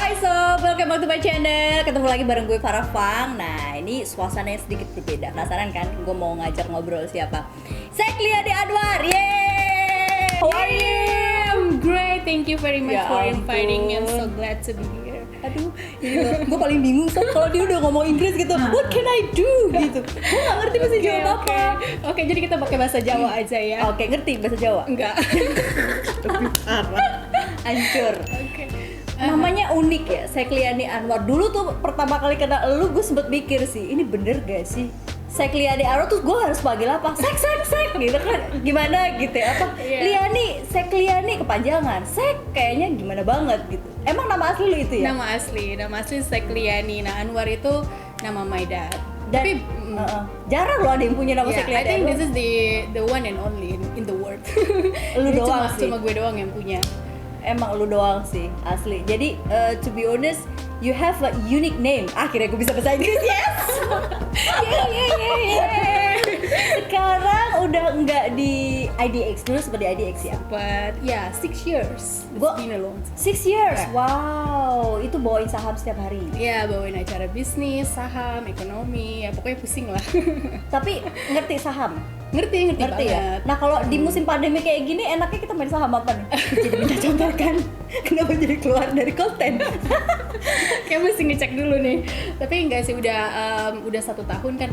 Hai sob, welcome back to my channel. Ketemu lagi bareng gue Farah Fang. Nah ini suasananya sedikit berbeda. Penasaran kan gue mau ngajak ngobrol siapa? Sekliani Anwar, yeay! How are you? I'm great, thank you very much Ya for ampun. inviting me. I'm so glad to be here. Aduh, gue paling bingung sob kalau dia udah ngomong Inggris gitu. What can I do? Gitu. Gue gak ngerti bahasa Jawa apa. Oke, jadi kita pakai bahasa Jawa aja ya. Oke, ngerti bahasa Jawa? Enggak. Hancur. Oke. Namanya unik ya, Sekliani Anwar. Dulu tuh pertama kali kenal lu, gue sempet mikir sih, ini bener gak sih? Sekliani Anwar tuh gue harus panggil apa? Sek gitu kan, gimana gitu ya? Apa? Iya. Liani, Sekliani kepanjangan. Sek kayaknya gimana banget gitu. Emang nama asli lu itu ya? Nama asli Sekliani. Nah, Anwar itu nama my dad. Dan Tapi jarang loh ada yang punya nama yeah, I Sekliani think Anwar. this is the one and only in the world. Lu Jadi doang sih. Cuma gue doang yang punya. Emang lu doang sih, asli. Jadi, to be honest, you have a unique name. Akhirnya gue bisa bahasa Inggris, yes! Sekarang udah nggak di IDX, dulu seperti IDX ya? But yeah, 6 years. It's Gua- been a long time. 6 years, Yeah. wow, itu bawain saham setiap hari. Ya, bawain acara bisnis, saham, ekonomi, ya pokoknya pusing lah. Tapi ngerti saham? ngerti Ngerti banget. ya? Nah kalau di musim pandemi kayak gini, enaknya kita main saham apa nih? Jadi minta contohkan, kenapa jadi keluar dari konten? Kayak mesti ngecek dulu nih. Tapi enggak sih, udah 1 tahun kan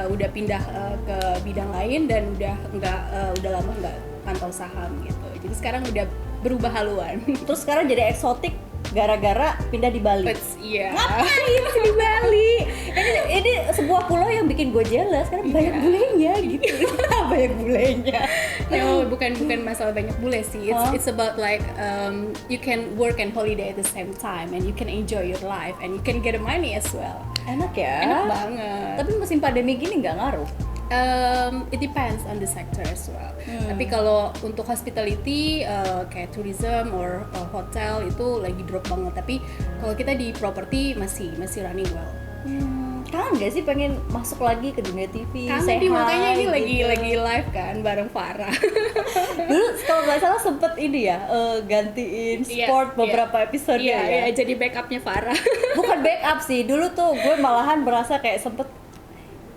udah pindah ke bidang lain dan udah lama nggak pantau saham gitu. Jadi sekarang udah berubah haluan. Terus sekarang jadi eksotik gara-gara pindah di Bali. Iya. Ngapain sih di Bali? Ini sebuah pulau yang bikin gue jealous karena banyak bulenya gitu. Banyak bulenya. No, bukan masalah banyak bule sih. Huh? It's about like you can work and holiday at the same time and you can enjoy your life and you can get money as well. Enak ya. Enak banget. Tapi musim pandemi gini nggak ngaruh. It depends on the sector as well. Tapi kalau untuk hospitality kayak tourism or hotel itu lagi drop banget. Tapi kalau kita di property masih running well. Kangen gak sih pengen masuk lagi ke dunia TV? Kan say di makanya hi, ini gitu. lagi live kan bareng Farah. Dulu kalau nggak salah sempet ini ya gantiin sport beberapa episode Iya, ya. jadi backupnya Farah. Bukan backup sih. Dulu tuh gue malahan berasa kayak sempet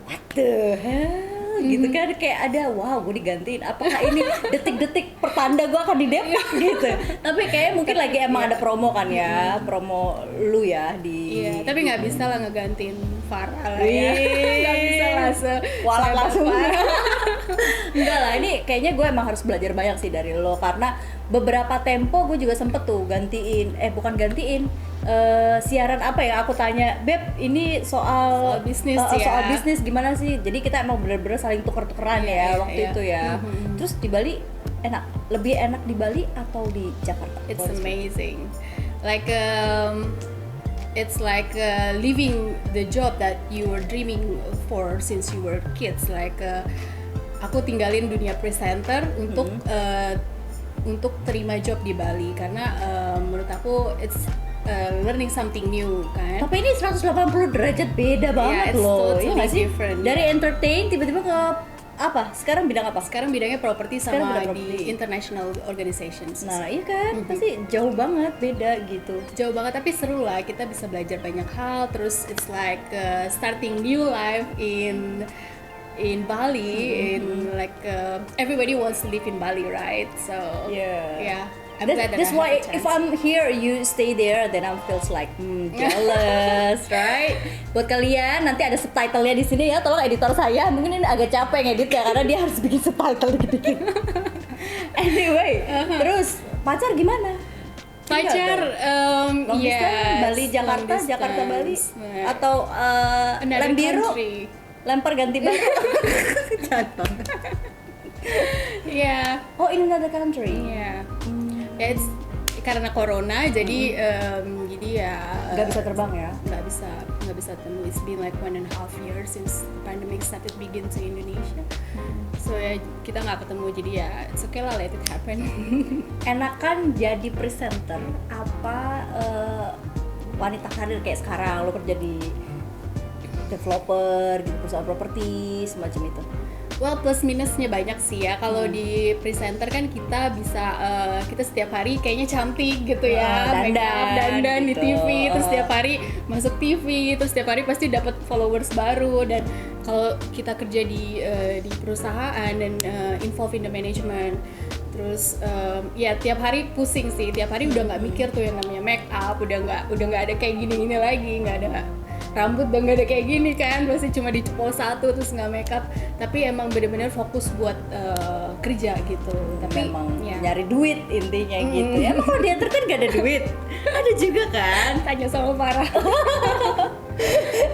what the hell gitu kan, kayak ada wow gue digantiin, apakah ini detik-detik pertanda gue akan didepak gitu. Tapi kayaknya mungkin lagi emang ada promo kan ya, promo lu ya di. Iya, tapi nggak bisa lah ngegantiin Farah lah ya. Wih. Nggak bisa lah Walat sehebat langsung. Farah. Enggak lah, ini kayaknya gue emang harus belajar banyak sih dari lo, karena beberapa tempo gue juga sempet tuh siaran apa ya, aku tanya Beb ini soal bisnis ya. soal bisnis gimana sih, jadi kita emang bener-bener saling tuker-tukeran ya waktu itu ya. Terus di Bali lebih enak di Bali atau di Jakarta? It's amazing. Like it's like living the job that you were dreaming for since you were kids. Like aku tinggalin dunia presenter untuk terima job di Bali karena menurut aku it's learning something new kan. Tapi ini 180 derajat beda banget it's loh. totally Iya nggak sih? different, Dari entertain tiba-tiba ke apa? Sekarang bidang apa? Sekarang bidangnya properti Sekarang sama bidang properti. di international organizations. Nah iya kan, pasti jauh banget beda gitu. Jauh banget tapi seru lah, kita bisa belajar banyak hal. Terus it's like starting new life in Bali, in like everybody wants to live in Bali, right? So yeah, I'm glad that That's I have why the chance. if I'm here, you stay there, then I feels like jealous, right? Buat kalian nanti ada subtitlenya di sini ya, tolong editor saya. Mungkin ini agak capek ngedit ya karena dia harus bikin subtitle dikit-dikit. Anyway, terus pacar gimana? Pacar, Long yes, distance, Bali long Jakarta, Jakarta Bali, distance. atau Another lem biru, country. lempar ganti baju. Jatuh. Yeah, Oh, in another country. yeah. Ya, it's karena corona jadi ya Gak bisa terbang ya? nggak bisa temu. It's been like 1.5 years since the pandemic started begin to Indonesia. So ya kita nggak ketemu, jadi ya it's okay lah, let it happen. Enakan jadi presenter apa wanita karir kayak sekarang lo kerja di developer gitu, perusahaan properti semacam itu? Well, plus minusnya banyak sih ya. Kalau di presenter kan kita bisa kita setiap hari kayaknya cantik gitu ya, make up, dandan gitu. di TV, terus setiap hari masuk TV, terus setiap hari pasti dapat followers baru. Dan kalau kita kerja di perusahaan dan involved in the management, terus ya tiap hari pusing sih, tiap hari udah nggak mikir tuh yang namanya make up, udah nggak ada kayak gini lagi, nggak ada rambut udah nggak ada kayak gini kan, pasti cuma dicepol satu terus nggak make up. Tapi emang bener-bener fokus buat kerja gitu. Tapi memang ya, nyari duit intinya gitu. Emang kalau di enter kan gak ada duit? Ada juga kan? tanya sama Farah.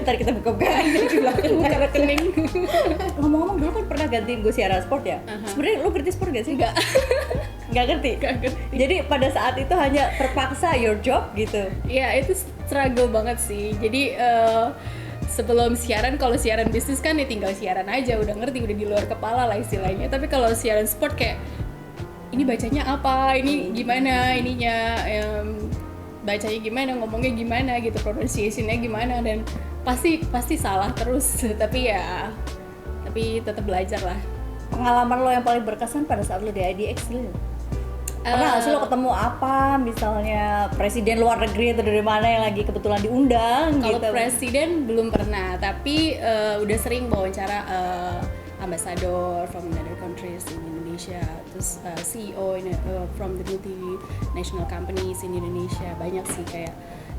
Ntar kita buka Buka rekening. Ngomong-ngomong dulu kan pernah gantiin gue siaran sport ya? Sebenarnya lu ngerti sport gak sih? Enggak. Nggak ngerti? Jadi pada saat itu hanya terpaksa your job gitu? Ya itu struggle banget sih. Jadi sebelum siaran, kalau siaran bisnis kan ya tinggal siaran aja, udah ngerti, udah di luar kepala lah istilahnya. Tapi kalau siaran sport kayak ini bacanya apa, ini gimana ininya, bacanya gimana, ngomongnya gimana gitu, pronunciation-nya gimana, dan pasti salah terus. Tapi tetap belajar lah. Pengalaman lo yang paling berkesan pada saat lo di IDX dulu? Pernah nggak sih lo ketemu apa, misalnya presiden luar negeri atau dari mana yang lagi kebetulan diundang Kalau gitu? presiden belum pernah, tapi udah sering wawancara ambassador from another countries in Indonesia, terus CEO from the multinational companies in Indonesia, banyak sih kayak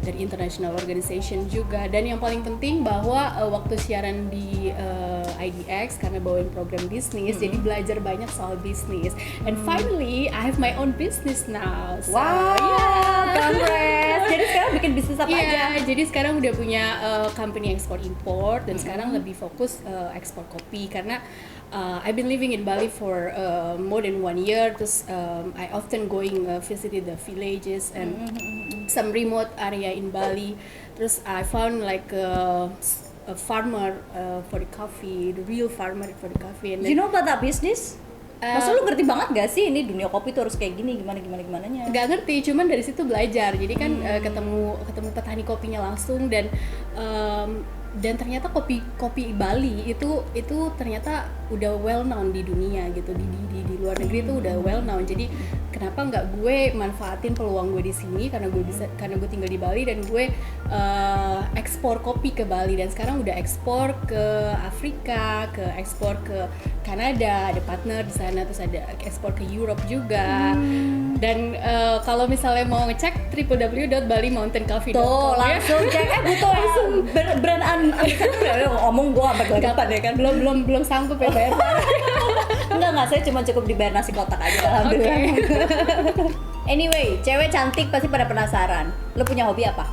dari international organization juga. Dan yang paling penting bahwa waktu siaran di IDX karena bawain program bisnis, jadi belajar banyak soal bisnis. And finally I have my own business now. So, Wow, congrats! Jadi sekarang bikin bisnis apa aja? Iya, jadi sekarang udah punya company ekspor import, dan sekarang lebih fokus ekspor kopi karena I've been living in Bali for more than 1 year. Terus I often going visited the villages and some remote area in Bali. Terus I found like a farmer for the coffee, the real farmer for the coffee. And You know about that business? Masa lu ngerti banget gak sih ini dunia kopi tuh harus kayak gini, gimananya? Gak ngerti, cuman dari situ belajar. Jadi kan ketemu petani kopinya langsung, dan ternyata kopi Bali itu ternyata udah well known di dunia gitu, di luar negeri itu udah well known. Jadi kenapa nggak gue manfaatin peluang gue di sini, karena gue tinggal di Bali, dan gue ekspor kopi ke Bali, dan sekarang udah ekspor ke Afrika, ekspor ke Kanada, ada partner di sana, terus ada ekspor ke Europe juga. Dan kalau misalnya mau ngecek www.balimountaincoffee.com Tuh, langsung cek, butuh langsung brand ngomong gue sampai kelihatan ya kan? belum sanggup ya bayar. Enggak, saya cuma cukup dibayar nasi kotak aja, alhamdulillah. Anyway, cewek cantik pasti pada penasaran. Lo punya hobi apa?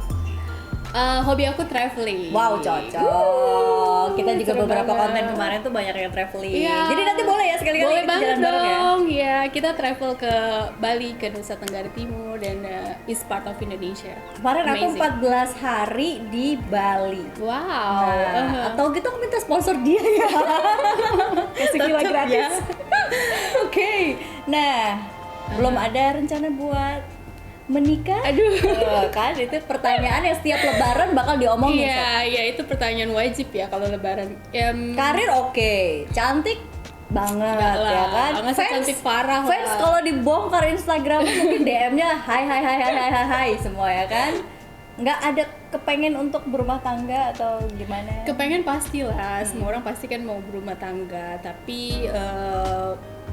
Hobi aku traveling. Wow, cocok. Kita juga Seru beberapa banget. konten kemarin tuh banyak yang traveling. Iya. Jadi nanti boleh ya sekali-kali Boleh kita banget jalan bareng ya. dong. Ya, kita travel ke Bali, ke Nusa Tenggara Timur, dan east part of Indonesia. Kemarin aku Amazing. 14 hari di Bali. Wow. Nah, atau gitu aku minta sponsor dia ya. Kasih gila Tetep gratis. ya. Oke. Nah, belum ada rencana buat menikah? Aduh. Kan itu pertanyaan yang setiap lebaran bakal diomongin. Sob. Iya, itu pertanyaan wajib ya kalau lebaran. Karir oke, cantik banget Enggak lah, ya kan? nggak secantik Farah Fans lah. kalau dibongkar Instagram mungkin DM-nya hai semua ya kan? Nggak ada kepengen untuk berumah tangga atau gimana? Kepengen pastilah, semua orang pasti kan mau berumah tangga, tapi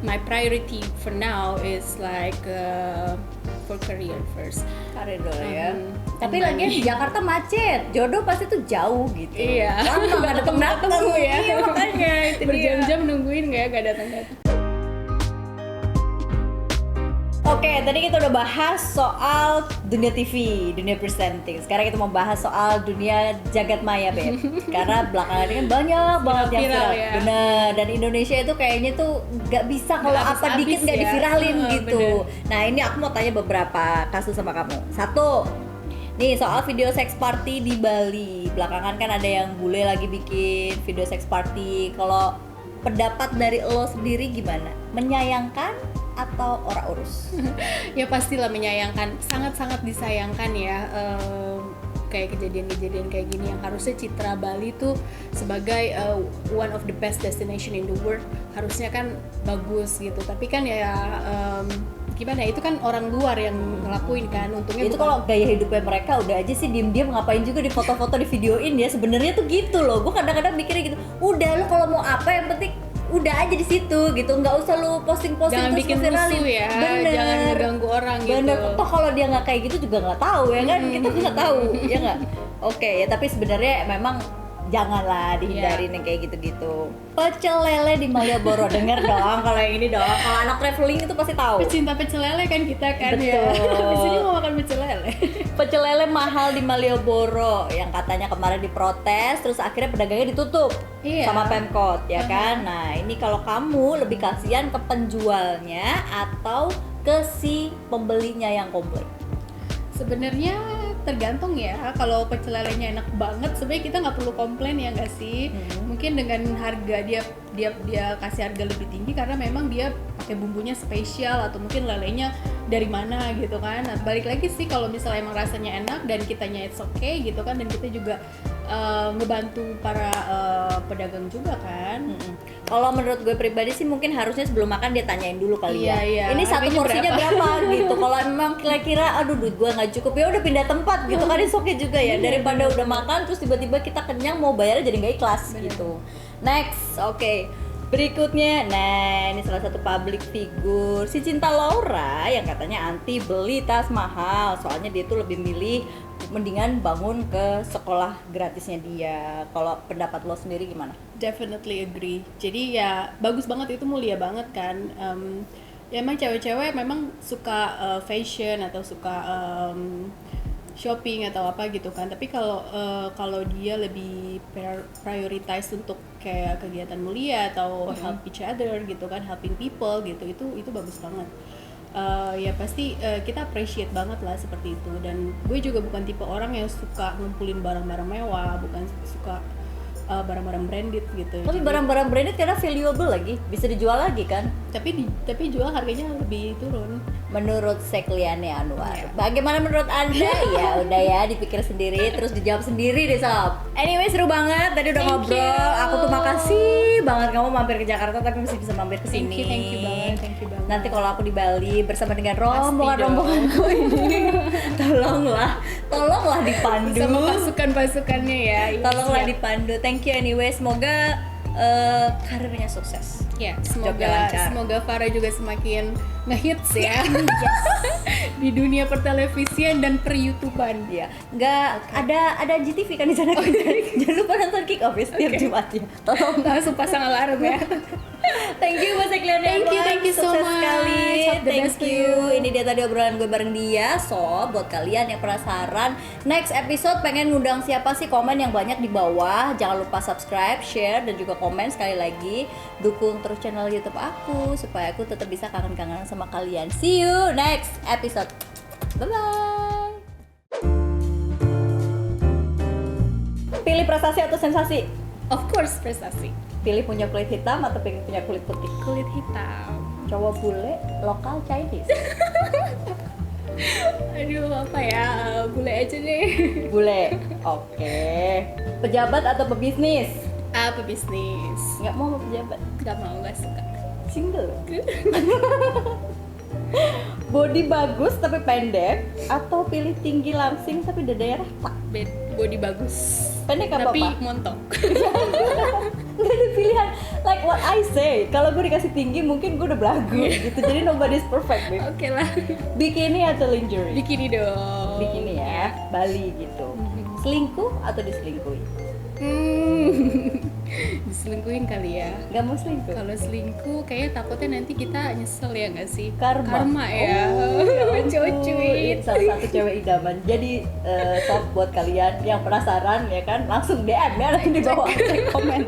my priority for now is like for career first. Karir dulu ya. Mhm. Tapi Kembali. lagian di Jakarta macet, jodoh pasti tuh jauh gitu. Iya. Lama nggak datang ya. Iya makanya itu dia. Berjam-jam nungguin nggak datang-datang. Oke, tadi kita udah bahas soal dunia TV, dunia presenting. Sekarang kita mau bahas soal dunia jagat maya, Beb. Karena belakangan ini kan banyak banget yang Viral, viral. ya. Bener, dan Indonesia itu kayaknya tuh nggak bisa kalau Nggak apa habis-habis dikit nggak ya. diviralin gitu. Bener. Nah, ini aku mau tanya beberapa kasus sama kamu. Satu, nih soal video sex party di Bali. Belakangan kan ada yang bule lagi bikin video sex party. Kalau pendapat dari lo sendiri gimana? Menyayangkan atau ora urus? Ya pastilah menyayangkan, sangat-sangat disayangkan ya. kayak kejadian-kejadian kayak gini yang harusnya citra Bali tuh sebagai one of the best destination in the world harusnya kan bagus gitu, tapi kan ya gimana ya, itu kan orang luar yang ngelakuin kan, untungnya itu kalau gaya hidupnya mereka udah aja sih diem-diem ngapain juga di foto-foto di videoin ya, sebenarnya tuh gitu loh. Gue kadang-kadang mikirnya gitu, udah lu kalau mau apa yang penting udah aja di situ gitu, nggak usah lu posting-posting jangan terus bikin viralin. rusuh ya, Bener. jangan ngeganggu orang gitu. Bener, toh kalau dia nggak kayak gitu juga nggak tahu ya kan, kita nggak tahu ya nggak. Oke ya, tapi sebenarnya memang janganlah dihindarin yang kayak gitu-gitu. Pecel lele di Malioboro, denger dong kalau yang ini dong. Kalau anak traveling itu pasti tahu. Pecinta pecel lele kan kita kan. Betul. Ya. Di sini mau makan pecel lele. Pecel lele mahal di Malioboro yang katanya kemarin diprotes, terus akhirnya pedagangnya ditutup sama Pemkot ya kan. Nah ini kalau kamu lebih kasihan ke penjualnya atau ke si pembelinya yang komplain? Sebenarnya tergantung ya, kalau pecel lelenya enak banget sebenarnya kita nggak perlu komplain ya nggak sih. Mungkin dengan harga dia kasih harga lebih tinggi karena memang dia pakai bumbunya spesial atau mungkin lelenya dari mana gitu kan. Nah, balik lagi sih kalau misalnya emang rasanya enak dan kitanya it's okay gitu kan, dan kita juga ngebantu para pedagang juga kan. Kalau menurut gue pribadi sih mungkin harusnya sebelum makan dia tanyain dulu kali ya. Iya. Ini satu Harganya porsinya berapa gitu. Kalau memang kira-kira aduh duit gue nggak cukup ya udah pindah tempat gitu kan, oke juga ya, daripada udah makan terus tiba-tiba kita kenyang mau bayar jadi nggak ikhlas gitu. Next, oke. Berikutnya, nah ini salah satu public figure si Cinta Laura yang katanya anti beli tas mahal, soalnya dia tuh lebih milih mendingan bangun ke sekolah gratisnya dia. Kalau pendapat lo sendiri gimana? Definitely agree. Jadi ya bagus banget, itu mulia banget kan. Ya emang cewek-cewek memang suka fashion atau suka shopping atau apa gitu kan. Tapi kalau dia lebih prioritize untuk kayak kegiatan mulia atau help each other gitu kan, helping people gitu, itu bagus banget. Ya pasti kita appreciate banget lah seperti itu. Dan gue juga bukan tipe orang yang suka ngumpulin barang-barang mewah, bukan suka barang-barang branded gitu. Tapi barang-barang branded karena valuable lagi, bisa dijual lagi kan? Tapi jual harganya lebih turun. Menurut Sekliane Anwar, bagaimana menurut Anda? Ya udah ya, dipikir sendiri terus dijawab sendiri deh sob. Anyway seru banget, tadi udah ngobrol. Aku tuh makasih banget kamu mampir ke Jakarta tapi masih bisa mampir ke sini. Thank you banget. Nanti kalau aku di Bali bersama dengan rombongan-rombonganku ini, tolonglah dipandu. Sama pasukan-pasukannya ya. Tolonglah dipandu. Thank you anyway. Semoga karirnya sukses. Ya, Jobnya lancar. semoga Farah juga semakin ngehits ya. Di dunia pertelevisian dan per YouTubean. Iya, nggak ada GTV kan di sana. Jangan lupa nonton Kick Off ya setiap Jumat ya. Tolong Langsung pasang alarm ya. Thank you Mas Ekliane. Thank you so Sukses much. sekali. Hope the Thank best for you. you. Ini dia tadi obrolan gue bareng dia. So, buat kalian yang penasaran, next episode pengen ngundang siapa sih, komen yang banyak di bawah. Jangan lupa subscribe, share, dan juga komen sekali lagi. Dukung terus channel YouTube aku supaya aku tetap bisa kangen-kangenan sama kalian. See you next episode. Bye-bye. Pilih prestasi atau sensasi? Of course prestasi. Pilih punya kulit hitam atau pengen punya kulit putih? Kulit hitam. Cowok bule, lokal Chinese. Aduh, apa ya? Bule aja deh. Bule. Oke. Pejabat atau pebisnis? Apa bisnis? Nggak mau sama pejabat. Nggak suka. Single. Body bagus tapi pendek atau pilih tinggi langsing tapi dadanya retak? Body bagus. Pendek apa tapi apa? montok. Nggak ada pilihan. Like what I say, kalau gue dikasih tinggi mungkin gue udah belagu gitu. Jadi nobody's perfect, babe. Oke lah. Bikini atau lingerie? Bikini dong. Bikini ya, Bali gitu. Selingkuh atau diselingkuhi? Diselingkuhin kali ya. Gak mau selingkuh? Kalau selingkuh kayaknya takutnya nanti kita nyesel ya nggak sih? Karma ya. Cuit. Salah satu cewek idaman. Jadi sob buat kalian yang penasaran ya kan, langsung DM ya nanti di bawah komen.